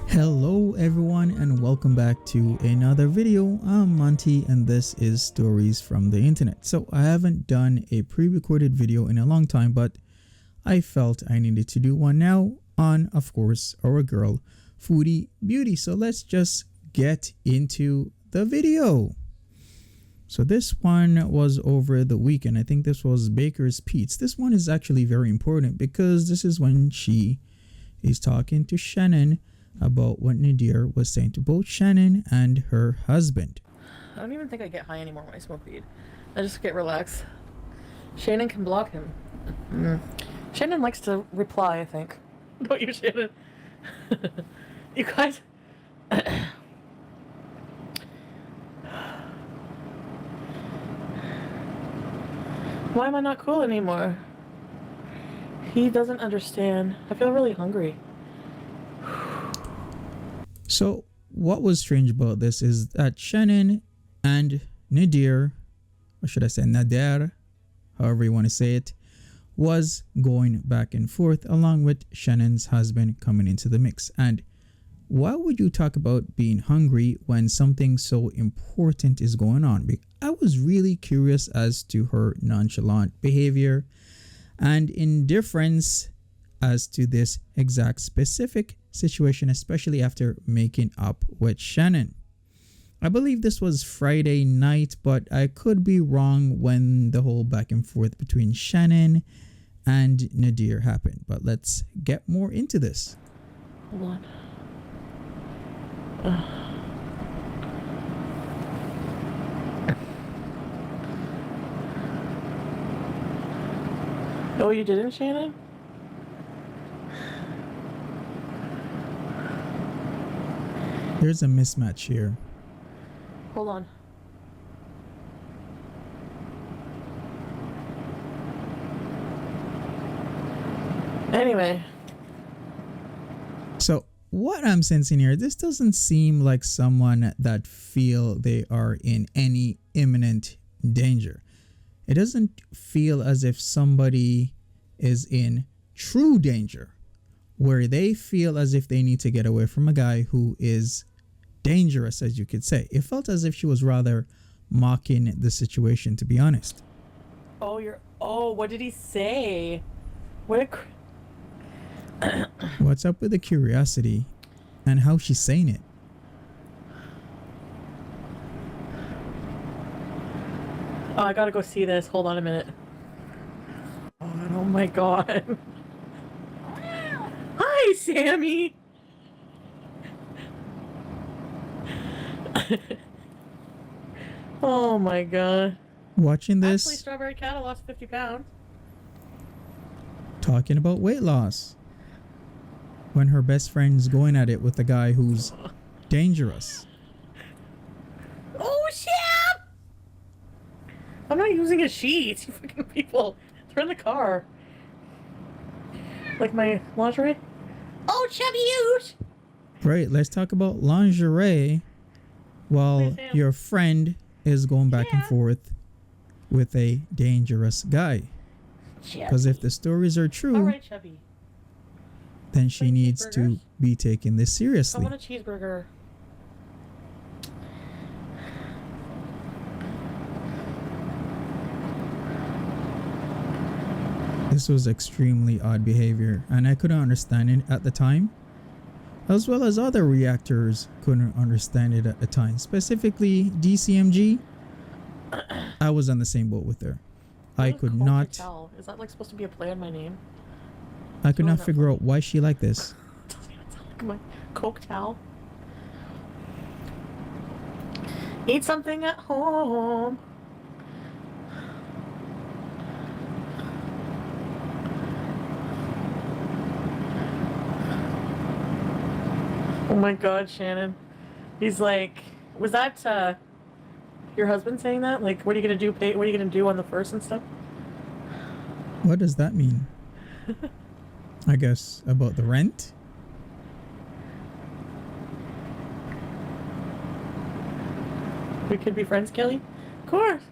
Hello everyone and welcome back to another video. I'm Monty and this is Stories from the Internet. So I haven't done a pre-recorded video in a long time, but I felt I needed to do one now on, of course, our girl Foodie Beauty. So let's just get into the video. So this one was over the weekend. I think this was Baker's Pete's. This one is actually very important because this is when she is talking to Shannon about what Nadir was saying to both Shannon and her husband. I don't even think I get high anymore when I smoke weed. I just get relaxed. Shannon can block him. Shannon likes to reply, I think. Don't you, Shannon? You guys... Why am I not cool anymore? He doesn't understand. I feel really hungry. So what was strange about this is that Shannon and Nadir, or should I say Nadir, however you want to say it, was going back and forth along with Shannon's husband coming into the mix. And why would you talk about being hungry when something so important is going on? I was really curious as to her nonchalant behavior and indifference as to this exact specific situation, especially after making up with Shannon. I believe this was Friday night, but I could be wrong when the whole back and forth between Shannon and Nadir happened. But let's get more into this. Hold on. Oh, you didn't, Shannon? There's a mismatch here. Hold on. Anyway. So what I'm sensing here, this doesn't seem like someone that feel they are in any imminent danger. It doesn't feel as if somebody is in true danger, where they feel as if they need to get away from a guy who is dangerous, as you could say. It felt as if she was rather mocking the situation, to be honest. Oh, what did he say? What's up with the curiosity and how she's saying it? Oh, I gotta go see this. Hold on a minute. Oh my god. Hi, Sammy! Oh my god. Watching this, Actually, Strawberry Cat lost 50 pounds. talking about weight loss, when her best friend's going at it with a guy who's dangerous. Oh shit! I'm not using a sheet, you fucking people. They're in the car. Like my lingerie? Oh, chubby ute! Right, let's talk about lingerie while your friend is going back and forth with a dangerous guy. Because if the stories are true, alright, chubby, then she needs to be taking this seriously. I want a cheeseburger. This was extremely odd behavior, and I couldn't understand it at the time, as well as other reactors couldn't understand it at the time. Specifically, DCMG, I was on the same boat with her. I could not. Is that like supposed to be a play on my name? I could not figure out why she liked this. Doesn't even sound like my Coke towel. Eat something at home. Oh my god, Shannon. He's like, was that your husband saying that? Like, what are you gonna do? What are you gonna do on the first and stuff? What does that mean? I guess about the rent? We could be friends, Kelly? Of course.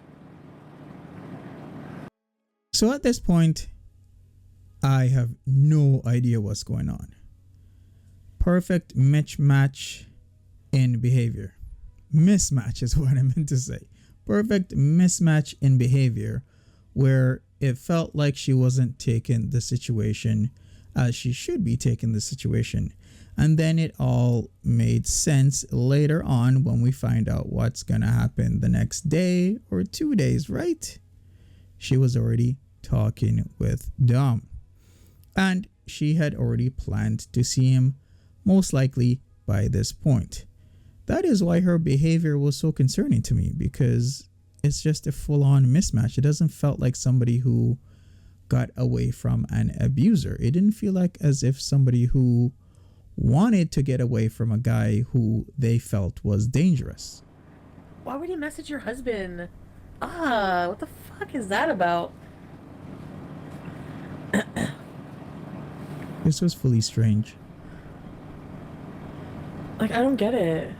So at this point, I have no idea what's going on. Perfect mismatch in behavior. Mismatch is what I meant to say. Perfect mismatch in behavior where it felt like she wasn't taking the situation as she should be taking the situation. And then it all made sense later on when we find out what's going to happen the next day or 2 days, right? She was already talking with Dom. And she had already planned to see him, most likely by this point. That is why her behavior was so concerning to me, because it's just a full-on mismatch. It doesn't felt like somebody who got away from an abuser. It didn't feel like as if somebody who wanted to get away from a guy who they felt was dangerous. Why would you message your husband? What the fuck is that about? This was fully strange. Like, I don't get it.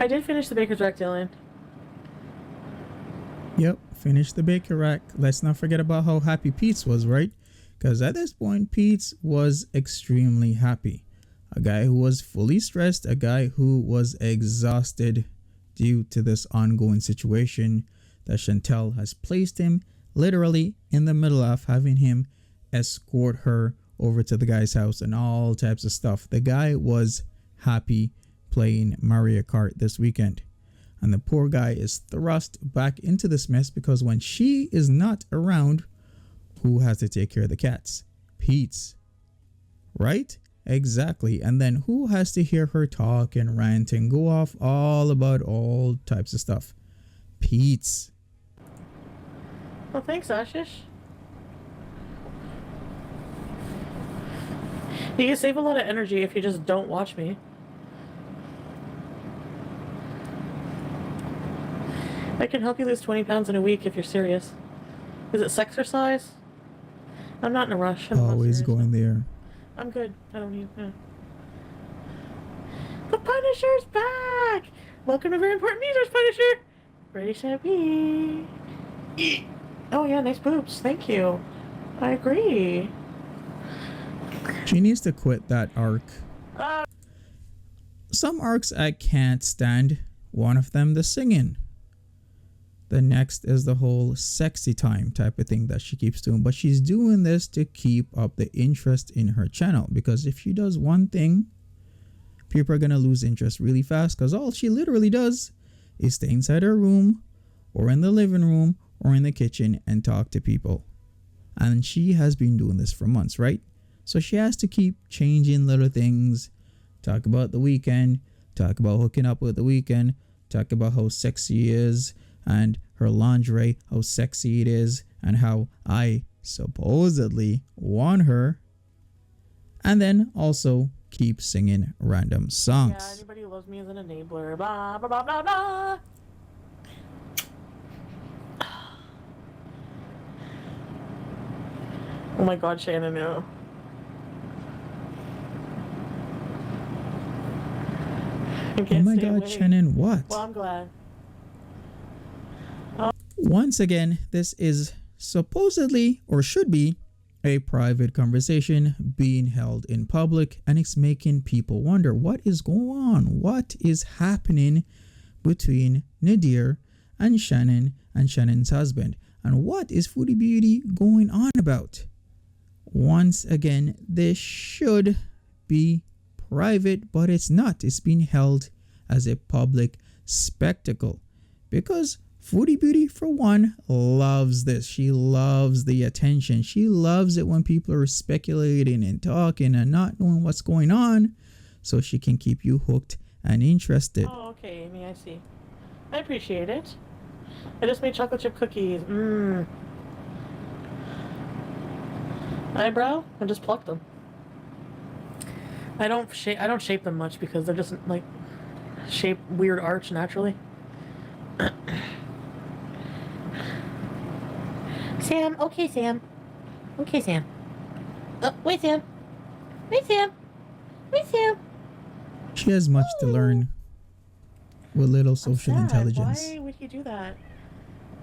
I did finish the Baker's Rack, Dylan. Yep, finished the baker rack. Let's not forget about how happy Pete's was, right? Because at this point, Pete's was extremely happy. A guy who was fully stressed, a guy who was exhausted due to this ongoing situation that Chantal has placed him literally in the middle of, having him escort her over to the guy's house and all types of stuff. The guy was happy playing Mario Kart this weekend. And the poor guy is thrust back into this mess because when she is not around, who has to take care of the cats? Pete's. Right? Exactly. And then who has to hear her talk and rant and go off all about all types of stuff? Pete's. Well, thanks, Ashish. You can save a lot of energy if you just don't watch me. I can help you lose 20 pounds in a week if you're serious. Is it sexercise? I'm not in a rush. Always going there. I'm good. I don't need... The Punisher's back! Welcome to Very Important News, Punisher! British happy. Oh yeah, nice boobs. Thank you. I agree. She needs to quit that arc. Some arcs I can't stand. One of them, the singing. The next is the whole sexy time type of thing that she keeps doing. But she's doing this to keep up the interest in her channel. Because if she does one thing, people are going to lose interest really fast. Because all she literally does is stay inside her room or in the living room or in the kitchen and talk to people. And she has been doing this for months, right? So she has to keep changing little things. Talk about the weekend. Talk about hooking up with the weekend. Talk about how sexy he is. And her lingerie, how sexy it is, and how I supposedly want her. And then also keep singing random songs. Yeah, anybody who loves me is an enabler. Blah, blah, blah, blah, blah. Oh my god, Shannon, no. Oh my god, Shannon, what? Well, I'm glad. Once again, this is supposedly, or should be, a private conversation being held in public, and it's making people wonder what is going on, what is happening between Nadir and Shannon's husband, and what is Foodie Beauty going on about. Once again, this should be private, but it's not. It's being held as a public spectacle because Foodie Beauty, for one, loves this. She loves the attention. She loves it when people are speculating and talking and not knowing what's going on, so she can keep you hooked and interested. Oh, okay, Amy, I see. I appreciate it. I just made chocolate chip cookies. Eyebrow? I just plucked them. I don't shape them much because they're just like shape weird arch naturally. Sam, okay, Sam. Okay, Sam. Oh, wait, Sam. Wait, Sam. Wait, Sam. She has much to learn with little social intelligence. Why would you do that?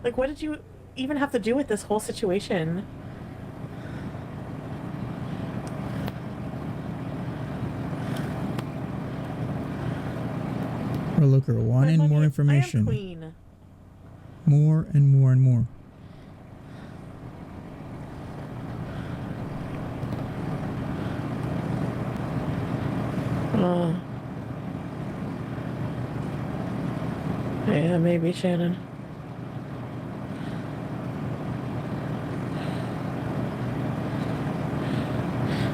Like, what did you... even have to do with this whole situation? Or look, her wanting more information. I am queen. More and more and more. Yeah, maybe Shannon.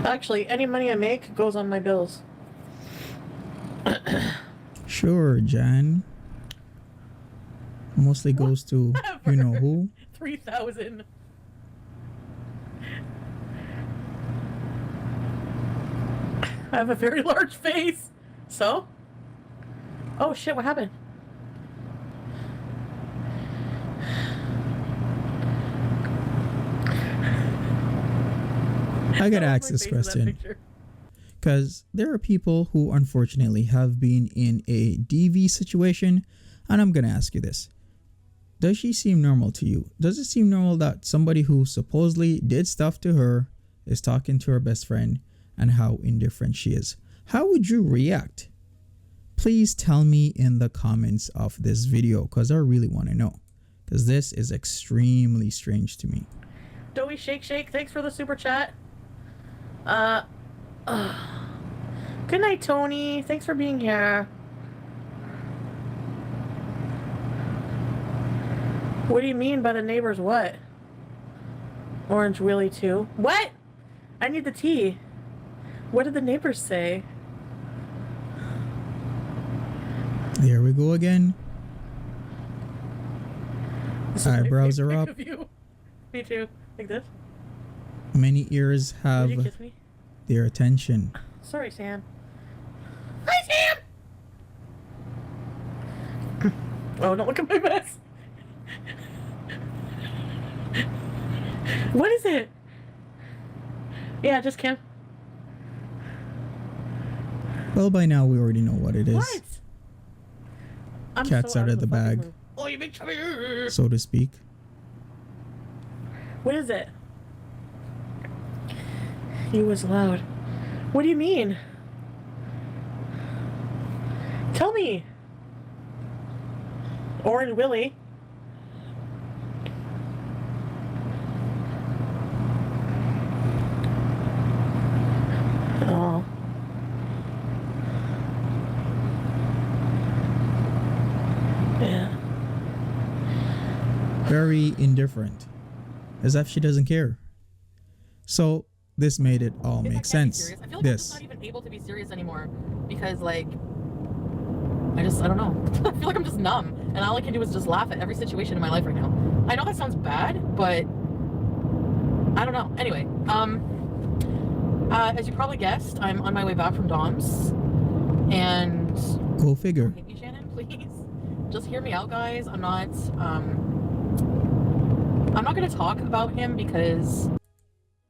Actually, any money I make goes on my bills. Sure, Jan. Mostly goes to you know who. 3,000. I have a very large face. So? Oh shit, what happened? I gotta ask this question. Because there are people who unfortunately have been in a DV situation, and I'm gonna ask you this. Does she seem normal to you? Does it seem normal that somebody who supposedly did stuff to her is talking to her best friend and how indifferent she is? How would you react? Please tell me in the comments of this video because I really want to know. Because this is extremely strange to me. Doughy Shake Shake, thanks for the super chat. Good night, Tony. Thanks for being here. What do you mean by the neighbors what? Orange Willie too. What? I need the tea. What did the neighbors say? There we go again. Eyebrows are up. Me too. Like this. Many ears have Did you kiss me? their attention. Sorry, Sam. Hi, Sam! Oh, don't look at my mess. What is it? Yeah, just Kim. Well, by now we already know what it is. What? I'm Cat's so out of the bag, mood. Oh, you big chubby. so to speak. What is it? He was loud. What do you mean? Tell me. Orange Willie. Oh. Yeah. Very indifferent. As if she doesn't care. So this made it all make sense. I feel like I'm just not even able to be serious anymore because like I don't know. I feel like I'm just numb and all I can do is just laugh at every situation in my life right now. I know that sounds bad, but I don't know. Anyway, as you probably guessed, I'm on my way back from Dom's and go figure. Don't hate me, Shannon, please. Just hear me out, guys. I'm not going to talk about him because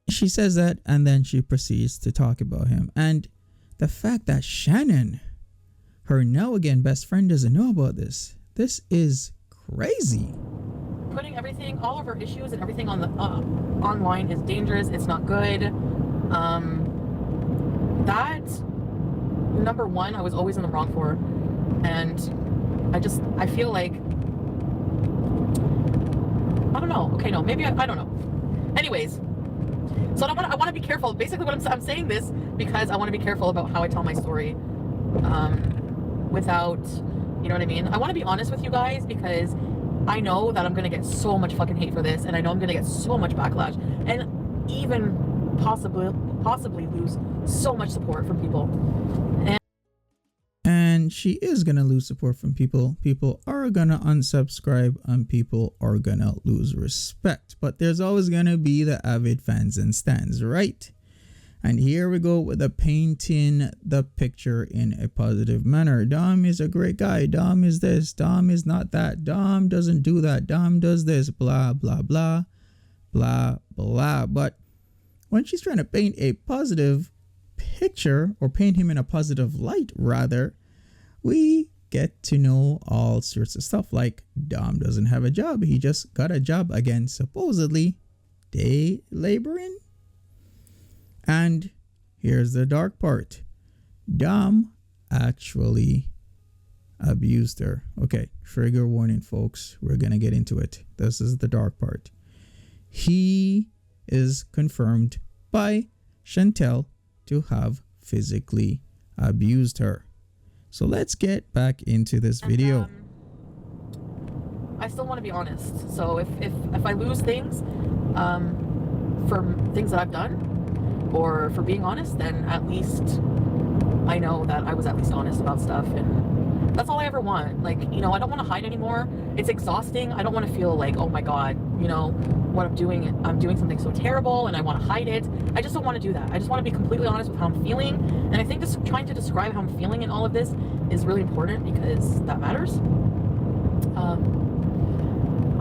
she says that and then she proceeds to talk about him. And the fact that Shannon, her now again best friend, doesn't know about this. This is crazy. Putting everything, all of our issues and everything on the online is dangerous. It's not good. That number one, I was always in the wrong for, and I feel like I don't know. Okay, no, maybe I don't know. Anyways, so I want to be careful. Basically, what I'm saying this because I want to be careful about how I tell my story, without, you know what I mean. I want to be honest with you guys because I know that I'm gonna get so much fucking hate for this, and I know I'm gonna get so much backlash, and even possibly lose so much support from people. And she is gonna lose support from people. People are gonna unsubscribe and people are gonna lose respect. But there's always gonna be the avid fans and stans, right? And here we go with the painting the picture in a positive manner. Dom is a great guy. Dom is this. Dom is not that. Dom doesn't do that. Dom does this. Blah, blah, blah, blah, blah. But when she's trying to paint a positive picture, or paint him in a positive light rather, we get to know all sorts of stuff. Like Dom doesn't have a job. He just got a job again, supposedly day laboring. And here's the dark part. Dom actually abused her. Okay, trigger warning, folks. We're gonna get into it. This is the dark part. He is confirmed by Chantel to have physically abused her. So let's get back into this video. I still want to be honest. So if I lose things for things that I've done or for being honest, then at least I know that I was at least honest about stuff, and that's all I ever want. Like, you know, I don't want to hide anymore. It's exhausting. I don't want to feel like, oh my God, you know, what I'm doing something so terrible and I want to hide it. I just don't want to do that. I just want to be completely honest with how I'm feeling. And I think just trying to describe how I'm feeling in all of this is really important because that matters.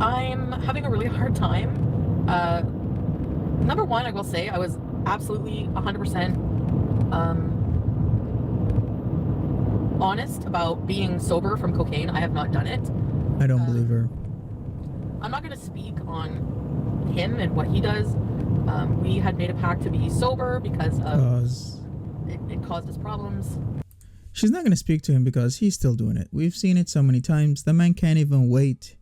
I'm having a really hard time. Number one, I will say I was absolutely 100% honest about being sober from cocaine. I have not done it. I don't believe her. I'm not going to speak on him and what he does. We had made a pact to be sober because of it caused us problems. She's not going to speak to him because he's still doing it. We've seen it so many times. The man can't even wait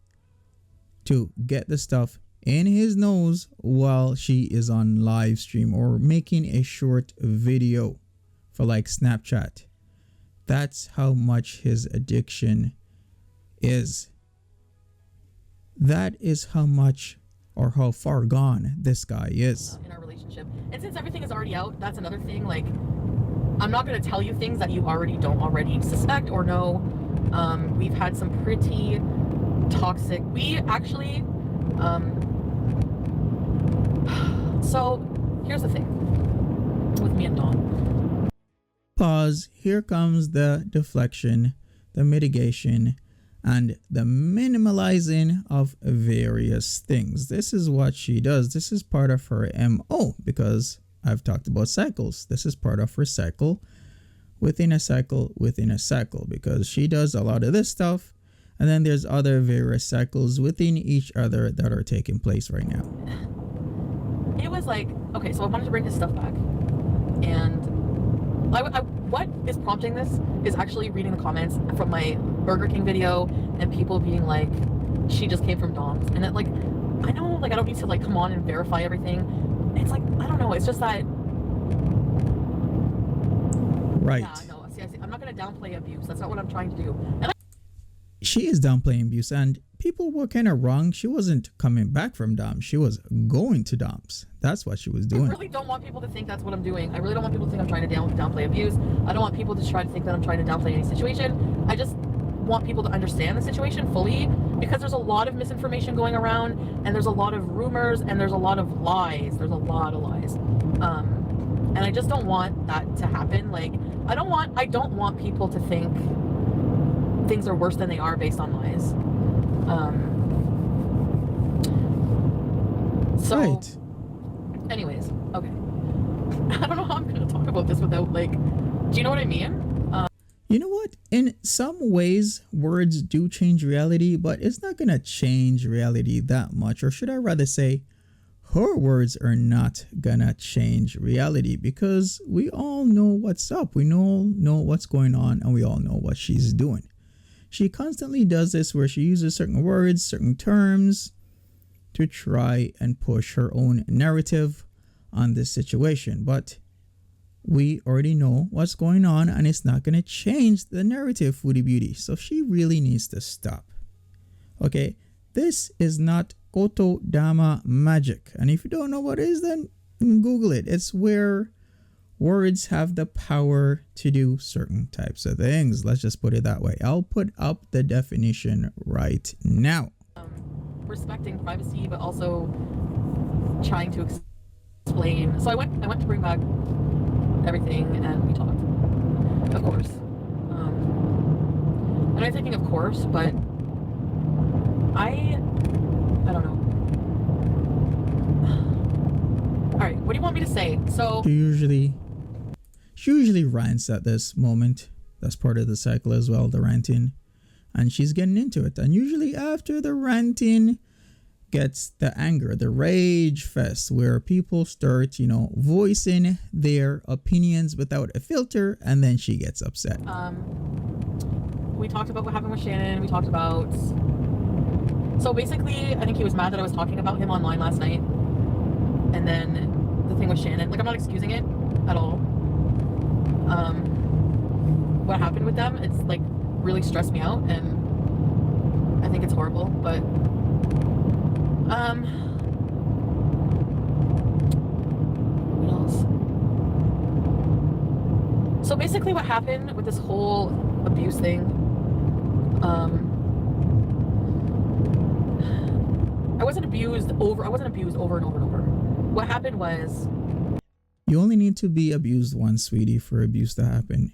to get the stuff in his nose while she is on live stream or making a short video for like Snapchat. That's how much his addiction is. That is how much or how far gone this guy is. In our relationship. And since everything is already out, that's another thing. Like, I'm not going to tell you things that you don't already suspect or know. We've had some pretty toxic. We actually, so here's the thing with me and Dawn. Pause. Here comes the deflection, the mitigation, and the minimalizing of various things. This is what she does. This is part of her MO because I've talked about cycles. This is part of her cycle within a cycle within a cycle because she does a lot of this stuff. And then there's other various cycles within each other that are taking place right now. It was like, okay, so I wanted to bring his stuff back. And what is prompting this is actually reading the comments from my Burger King video and people being like, she just came from Dom's. And it, like, I know, like, I don't need to like come on and verify everything. It's like, I don't know, it's just that. Right. Yeah, no, see, I'm not going to downplay abuse. That's not what I'm trying to do. And she is downplaying abuse, and people were kind of wrong. She wasn't coming back from Dom. She was going to Dom's. That's what she was doing. I really don't want people to think that's what I'm doing. I really don't want people to think I'm trying to downplay abuse. I don't want people to try to think that I'm trying to downplay any situation. I just want people to understand the situation fully because there's a lot of misinformation going around and there's a lot of rumors and there's a lot of lies. There's a lot of lies. And I just don't want that to happen. Like, I don't want people to think things are worse than they are based on lies. So, right. Anyways, okay. I don't know how I'm going to talk about this without, like, do you know what I mean? You know what? In some ways, words do change reality, but it's not going to change reality that much. Or should I rather say, her words are not going to change reality because we all know what's up. We all know what's going on and we all know what she's doing. She constantly does this where she uses certain words, certain terms to try and push her own narrative on this situation. But we already know what's going on and it's not going to change the narrative, Foodie Beauty. So she really needs to stop. Okay, this is not Koto Dama magic. And if you don't know what it is, then Google it. It's where words have the power to do certain types of things. Let's just put it that way. I'll put up the definition right now. Respecting privacy, but also trying to explain. So I went to bring back everything and we talked, of course. And I'm thinking of course, but I don't know. All right, what do you want me to say? So She usually rants at this moment. That's part of the cycle as well, the ranting. and she's getting into it. And usually after the ranting gets the anger, the rage fest, where people start, voicing their opinions without a filter, and then she gets upset. We talked about what happened with Shannon. We talked about... So basically, I think he was mad that I was talking about him online last night. And then the thing with Shannon, like, I'm not excusing it at all. What happened with them, it's like really stressed me out, and I think it's horrible, but what else? So basically what happened with this whole abuse thing, I wasn't abused over and over and over. What happened was... You only need to be abused once, sweetie, for abuse to happen.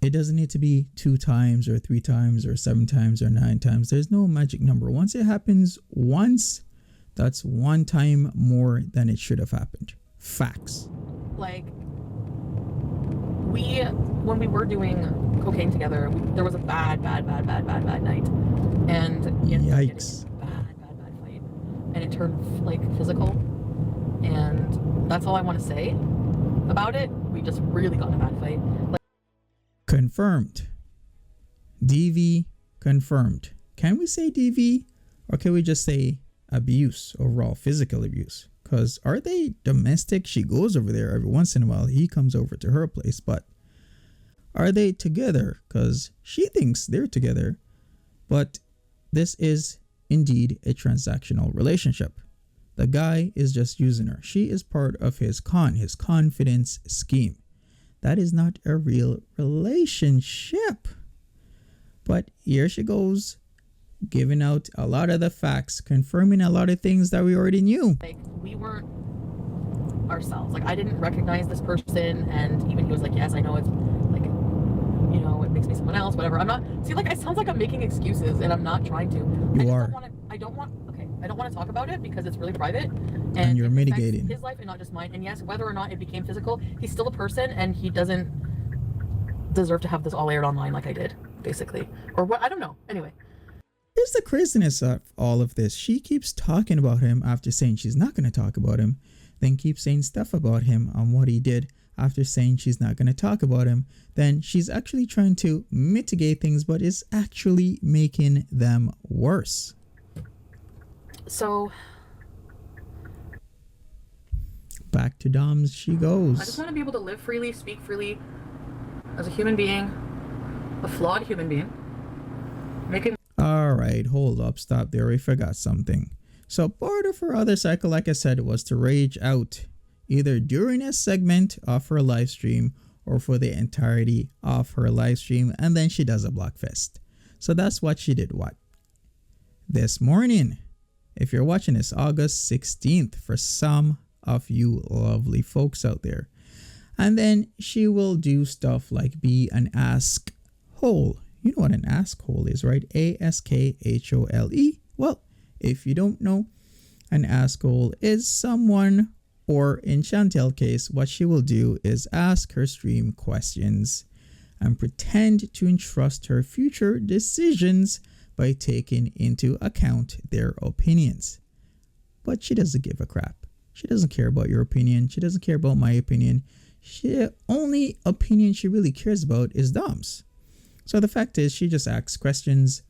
It doesn't need to be 2 times or 3 times or 7 times or 9 times. There's no magic number. Once it happens once, that's 1 time more than it should have happened. Facts. Like, when we were doing cocaine together, there was a bad night. And yikes. Bad fight. And it turned like physical. And that's all I want to say about it. We just really got in a bad fight. Confirmed. DV confirmed. Can we say DV, or can we just say abuse, overall physical abuse? Because are they domestic? She goes over there every once in a while. He comes over to her place, but are they together? Because she thinks they're together, but this is indeed a transactional relationship. The guy is just using her. She is part of his confidence scheme. That is not a real relationship. But here she goes, giving out a lot of the facts, confirming a lot of things that we already knew. Like, we weren't ourselves. Like, I didn't recognize this person, and even he was like, yes, I know it's like, it makes me someone else, whatever. I'm not, see, like, it sounds like I'm making excuses, and I'm not trying to. I don't want to talk about it because it's really private, and you're mitigating his life and not just mine. And yes, whether or not it became physical, he's still a person, and he doesn't deserve to have this all aired online like I did, basically, or what, I don't know. Anyway, here's the craziness of all of this. She keeps talking about him after saying she's not going to talk about him, then keeps saying stuff about him on what he did after saying she's not going to talk about him. Then she's actually trying to mitigate things, but is actually making them worse. So back to Doms she goes. I just want to be able to live freely, speak freely as a human being, a flawed human being. Alright, hold up, stop there, we forgot something. So part of her other cycle, like I said, was to rage out either during a segment of her live stream or for the entirety of her live stream, and then she does a blockfest. So that's what she did. What? This morning, if you're watching this, August 16th, for some of you lovely folks out there. And then she will do stuff like be an ask hole. You know what an ask hole is, right? ASKHOLE. Well, if you don't know, an ask hole is someone, or in Chantel's case, what she will do is ask her stream questions and pretend to entrust her future decisions by taking into account their opinions. But she doesn't give a crap. She doesn't care about your opinion. She doesn't care about my opinion. The only opinion she really cares about is Dom's. So the fact is, she just asks questions,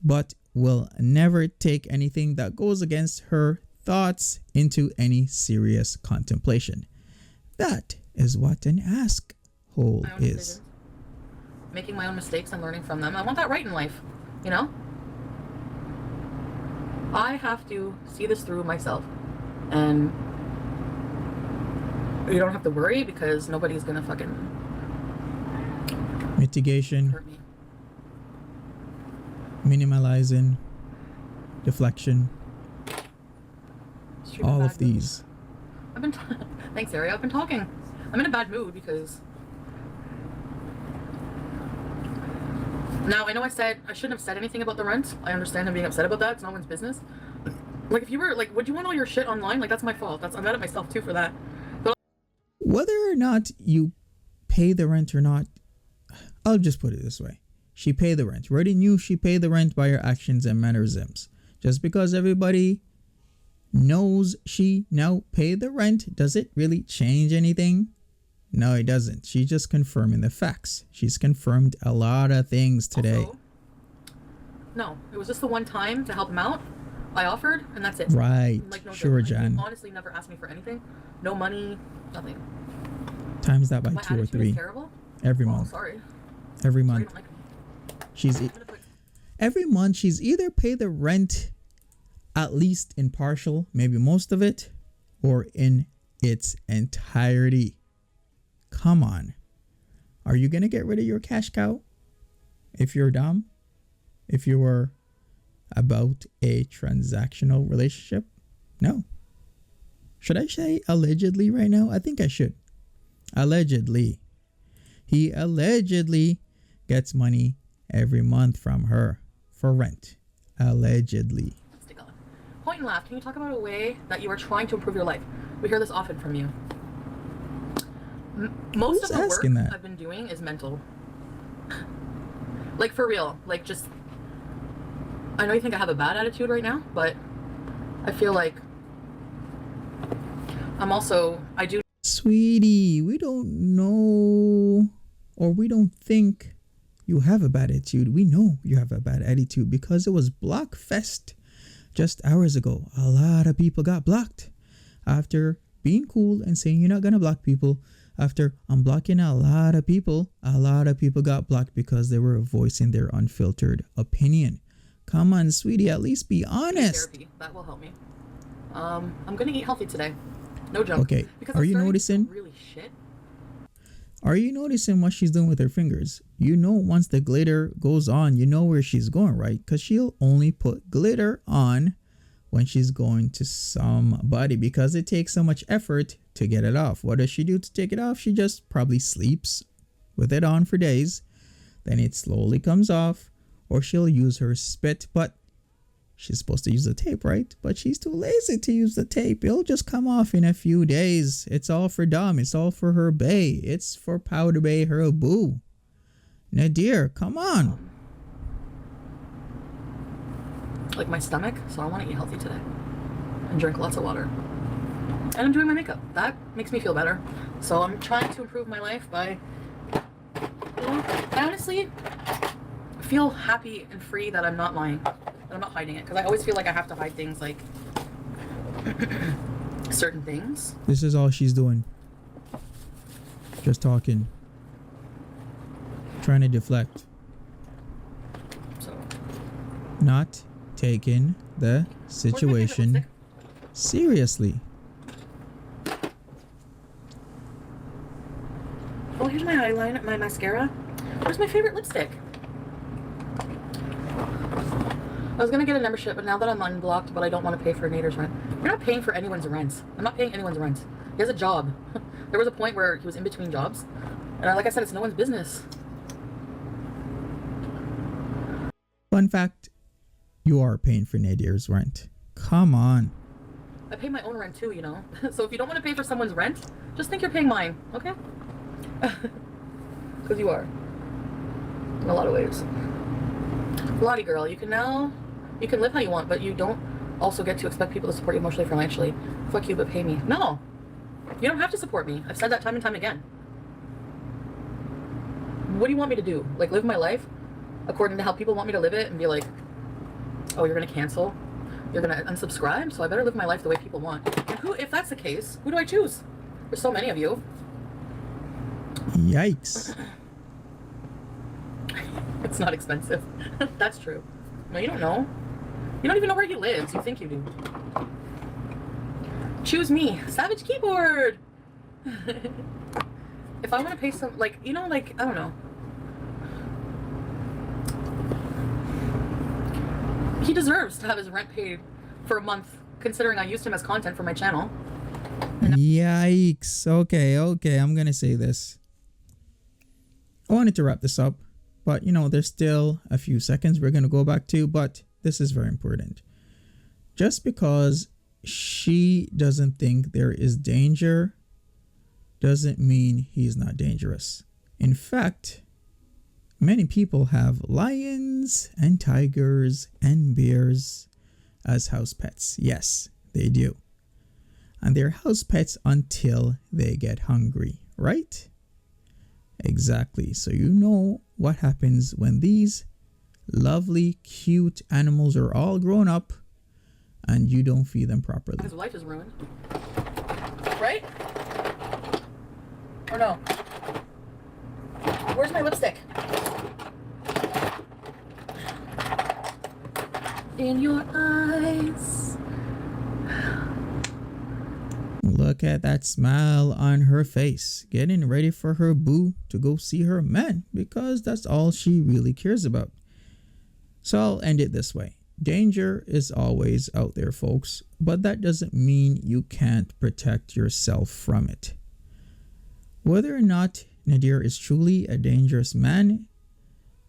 but will never take anything that goes against her thoughts into any serious contemplation. That is what an ask hole is. Decisions. Making my own mistakes and learning from them. I want that right in life, you know? I have to see this through myself, and you don't have to worry because nobody's gonna fucking mitigation, hurt me. Minimizing, deflection, all of these. I've been thanks, Ari. I've been talking. I'm in a bad mood because now I know I shouldn't have said anything about the rent. I understand I'm being upset about that. It's no one's business. Like, if you were like, would you want all your shit online? Like, that's my fault. I'm mad at myself too for that. But whether or not you pay the rent or not, I'll just put it this way. she paid the rent. We already knew she paid the rent by her actions and mannerisms. Just because everybody knows she now paid the rent, does it really change anything? No, it doesn't. She's just confirming the facts. She's confirmed a lot of things today. Also, no, it was just the one time to help him out. I offered, and that's it. Right. Like, no sure, joke. Jan. He honestly never asked me for anything. No money, nothing. Times that by My 2 or attitude 3 is terrible. every Oh, month. sorry. Every Sorry, month. you don't like me. She's every month she's either paid the rent at least in partial, maybe most of it, or in its entirety. Come on. Are you going to get rid of your cash cow if you're dumb? If you were about a transactional relationship? No. Should I say allegedly right now? I think I should. Allegedly. He allegedly gets money every month from her for rent. Allegedly. Let's take a look. Point and laugh. Can you talk about a way that you are trying to improve your life? We hear this often from you. Most Who's of the work asking that? I've been doing is mental. Like, for real. Like, just... I know you think I have a bad attitude right now, but I feel like I'm also... I do... Sweetie, we don't know or we don't think you have a bad attitude. We know you have a bad attitude because it was Blockfest just hours ago. A lot of people got blocked after being cool and saying you're not going to block people. After unblocking a lot of people got blocked because they were voicing their unfiltered opinion. Come on, sweetie, at least be honest. Therapy. That will help me. I'm going to eat healthy today. No joke. Okay, because are I'm you starting to noticing? feel really shit. Are you noticing what she's doing with her fingers? You know, once the glitter goes on, you know where she's going, right? Because she'll only put glitter on when she's going to somebody because it takes so much effort to get it off. What does she do to take it off? She just probably sleeps with it on for days. Then it slowly comes off, or she'll use her spit, but she's supposed to use the tape, right? But she's too lazy to use the tape. It'll just come off in a few days. It's all for Dom. It's all for her bae. It's for Powder Bay, her boo. Nadir, come on. Like my stomach, so I want to eat healthy today and drink lots of water. And I'm doing my makeup. That makes me feel better. So I'm trying to improve my life by, I honestly feel happy and free that I'm not lying, that I'm not hiding it, because I always feel like I have to hide things, like certain things. This is all she's doing. Just talking. Trying to deflect. So Not taking the situation seriously. oh, here's my eyeliner, my mascara. Where's my favorite lipstick? I was gonna get a membership, but now that I'm unblocked, but I don't want to pay for Nader's rent. You're not paying for anyone's rent. I'm not paying anyone's rent. He has a job. There was a point where he was in between jobs, and like I said, it's no one's business. Fun fact, you are paying for Nadir's rent. Come on. I pay my own rent too, you know. So if you don't want to pay for someone's rent, just think you're paying mine, okay? Because you are. In a lot of ways. Lottie girl, you can live how you want, but you don't also get to expect people to support you emotionally, financially. Fuck you, but pay me. No. You don't have to support me. I've said that time and time again. What do you want me to do? Like, live my life according to how people want me to live it and be like, oh, you're gonna cancel? You're gonna unsubscribe? So I better live my life the way people want. And who, if that's the case, who do I choose? There's so many of you. Yikes. It's not expensive. That's true. No, you don't know. You don't even know where he lives. You think you do. Choose me. Savage keyboard. If I want to pay some, like, you know, like, I don't know. He deserves to have his rent paid for a month, considering I used him as content for my channel. Yikes. Okay, I'm gonna say this. I wanted to wrap this up, but you know, there's still a few seconds we're gonna go back to, but this is very important. Just because she doesn't think there is danger doesn't mean he's not dangerous. In fact, Many people have lions and tigers and bears as house pets. Yes, they do. And they're house pets until they get hungry, right? Exactly. So you know what happens when these lovely, cute animals are all grown up and you don't feed them properly. His life is ruined. Right? Or no? Where's my lipstick? In your eyes. Look at that smile on her face, getting ready for her boo to go see her man, because that's all she really cares about. So I'll end it this way. Danger is always out there, folks, but that doesn't mean you can't protect yourself from it. Whether or not Nadir is truly a dangerous man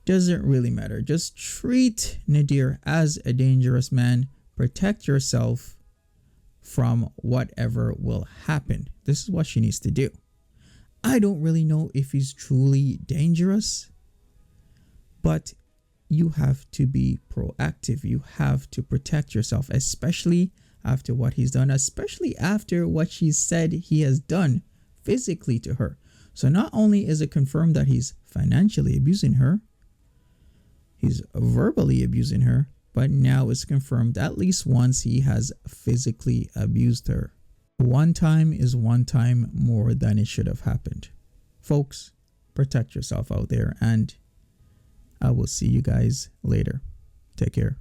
doesn't really matter. Just treat Nadir as a dangerous man. Protect yourself from whatever will happen. This is what she needs to do. I don't really know if he's truly dangerous, but you have to be proactive. You have to protect yourself, especially after what he's done, especially after what she said he has done physically to her. So not only is it confirmed that he's financially abusing her, he's verbally abusing her, but now it's confirmed at least once he has physically abused her. One time is one time more than it should have happened. Folks, protect yourself out there, and I will see you guys later. Take care.